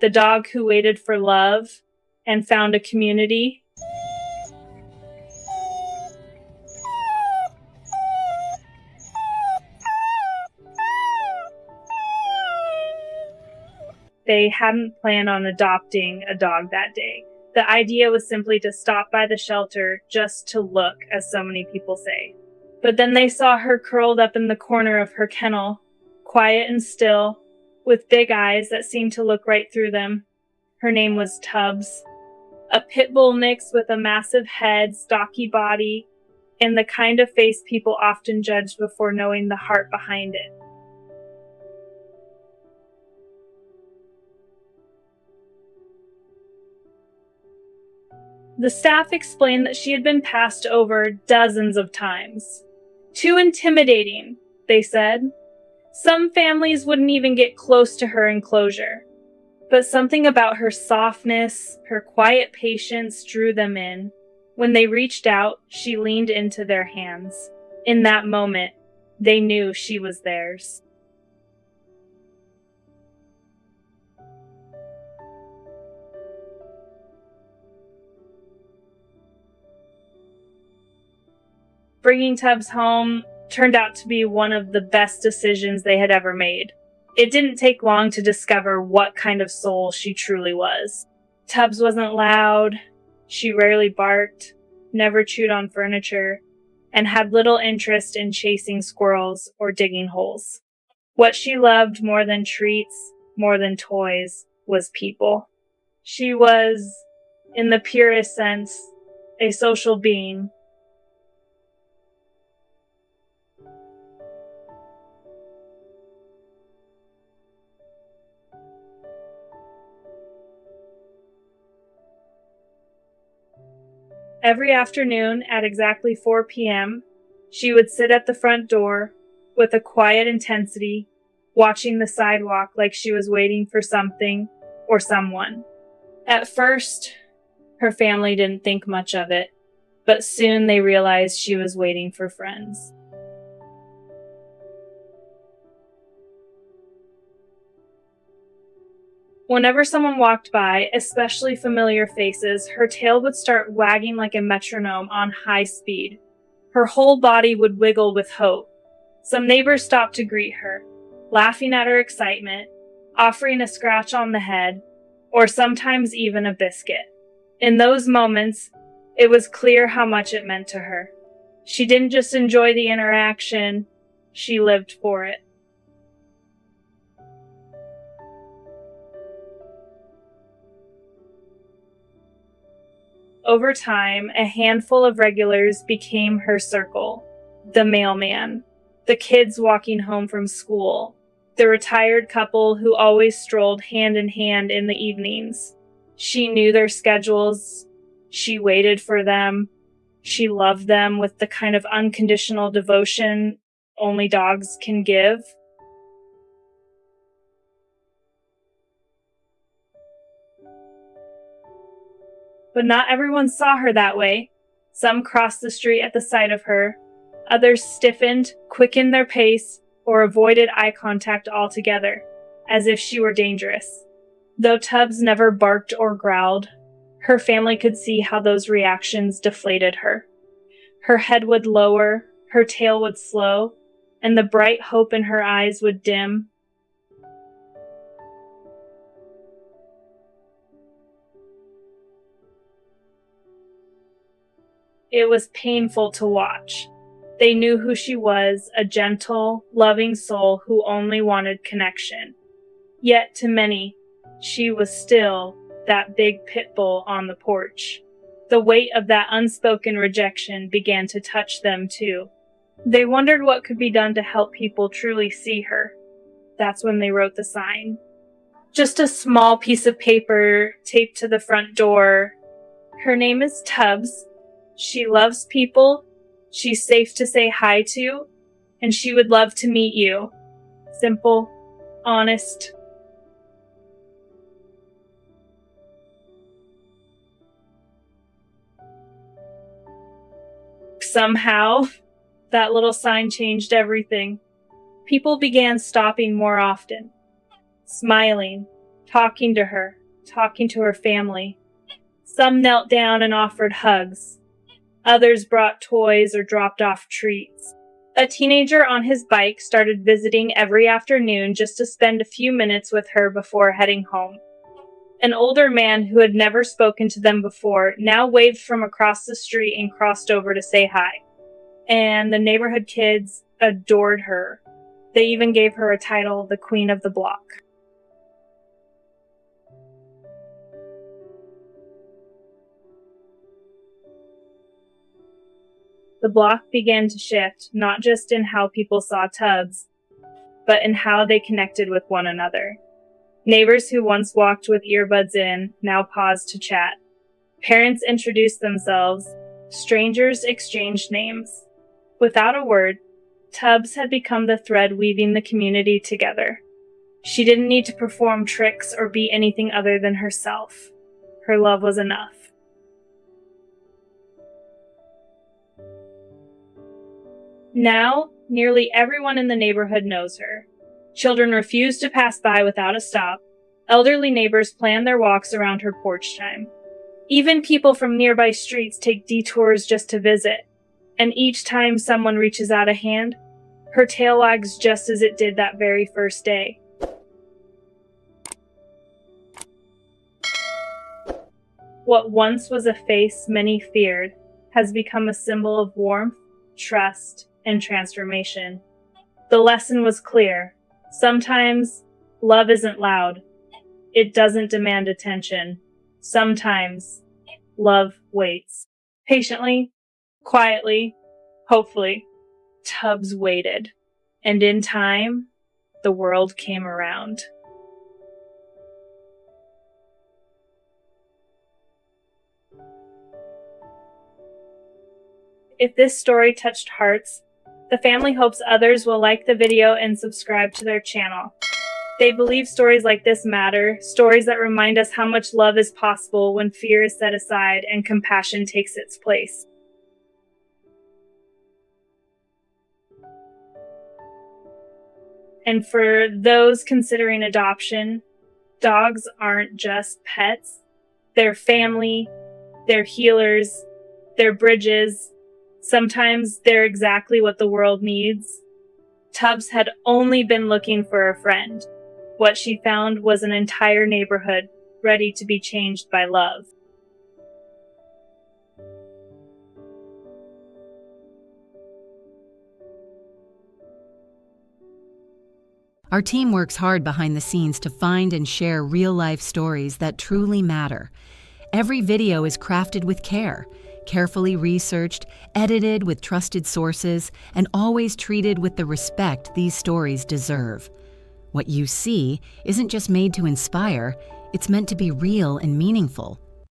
the dog who waited for love and found a community. They hadn't planned on adopting a dog that day. The idea was simply to stop by the shelter just to look, as so many people say. But then they saw her curled up in the corner of her kennel, quiet and still, with big eyes that seemed to look right through them. Her name was Tubbs, a pit bull mix with a massive head, stocky body, and the kind of face people often judge before knowing the heart behind it. The staff explained that she had been passed over dozens of times. Too intimidating, they said. Some families wouldn't even get close to her enclosure. But something about her softness, her quiet patience drew them in. When they reached out, she leaned into their hands. In that moment, they knew she was theirs. Bringing Tubbs home turned out to be one of the best decisions they had ever made. It didn't take long to discover what kind of soul she truly was. Tubbs wasn't loud, she rarely barked, never chewed on furniture, and had little interest in chasing squirrels or digging holes. What she loved more than treats, more than toys, was people. She was, in the purest sense, a social being. Every afternoon at exactly 4 p.m., she would sit at the front door with a quiet intensity, watching the sidewalk like she was waiting for something or someone. At first, her family didn't think much of it, but soon they realized she was waiting for friends. Whenever someone walked by, especially familiar faces, her tail would start wagging like a metronome on high speed. Her whole body would wiggle with hope. Some neighbors stopped to greet her, laughing at her excitement, offering a scratch on the head, or sometimes even a biscuit. In those moments, it was clear how much it meant to her. She didn't just enjoy the interaction, she lived for it. Over time, a handful of regulars became her circle. The mailman, the kids walking home from school, the retired couple who always strolled hand in hand in the evenings. She knew their schedules. She waited for them. She loved them with the kind of unconditional devotion only dogs can give. But not everyone saw her that way. Some crossed the street at the sight of her. Others stiffened, quickened their pace, or avoided eye contact altogether, as if she were dangerous. Though Tubbs never barked or growled, her family could see how those reactions deflated her. Her head would lower, her tail would slow, and the bright hope in her eyes would dim. It was painful to watch. They knew who she was, a gentle, loving soul who only wanted connection. Yet to many, she was still that big pit bull on the porch. The weight of that unspoken rejection began to touch them too. They wondered what could be done to help people truly see her. That's when they wrote the sign. Just a small piece of paper taped to the front door. Her name is Tubbs. She loves people, she's safe to say hi to, and she would love to meet you. Simple, honest. Somehow, that little sign changed everything. People began stopping more often, smiling, talking to her, talking to her family. Some knelt down and offered hugs. Others brought toys or dropped off treats. A teenager on his bike started visiting every afternoon just to spend a few minutes with her before heading home. An older man who had never spoken to them before now waved from across the street and crossed over to say hi. And the neighborhood kids adored her. They even gave her a title, the Queen of the Block. The block began to shift, not just in how people saw Tubbs, but in how they connected with one another. Neighbors who once walked with earbuds in now paused to chat. Parents introduced themselves. Strangers exchanged names. Without a word, Tubbs had become the thread weaving the community together. She didn't need to perform tricks or be anything other than herself. Her love was enough. Now, nearly everyone in the neighborhood knows her. Children refuse to pass by without a stop. Elderly neighbors plan their walks around her porch time. Even people from nearby streets take detours just to visit. And each time someone reaches out a hand, her tail wags just as it did that very first day. What once was a face many feared has become a symbol of warmth, trust, and transformation. The lesson was clear. Sometimes love isn't loud. It doesn't demand attention. Sometimes love waits. Patiently, quietly, hopefully, Tubbs waited. And in time, the world came around. If this story touched hearts, the family hopes others will like the video and subscribe to their channel. They believe stories like this matter, stories that remind us how much love is possible when fear is set aside and compassion takes its place. And for those considering adoption, dogs aren't just pets. They're family, they're healers, they're bridges. Sometimes they're exactly what the world needs. Tubbs had only been looking for a friend. What she found was an entire neighborhood ready to be changed by love. Our team works hard behind the scenes to find and share real-life stories that truly matter. Every video is crafted with care, carefully researched, edited with trusted sources, and always treated with the respect these stories deserve. What you see isn't just made to inspire, it's meant to be real and meaningful.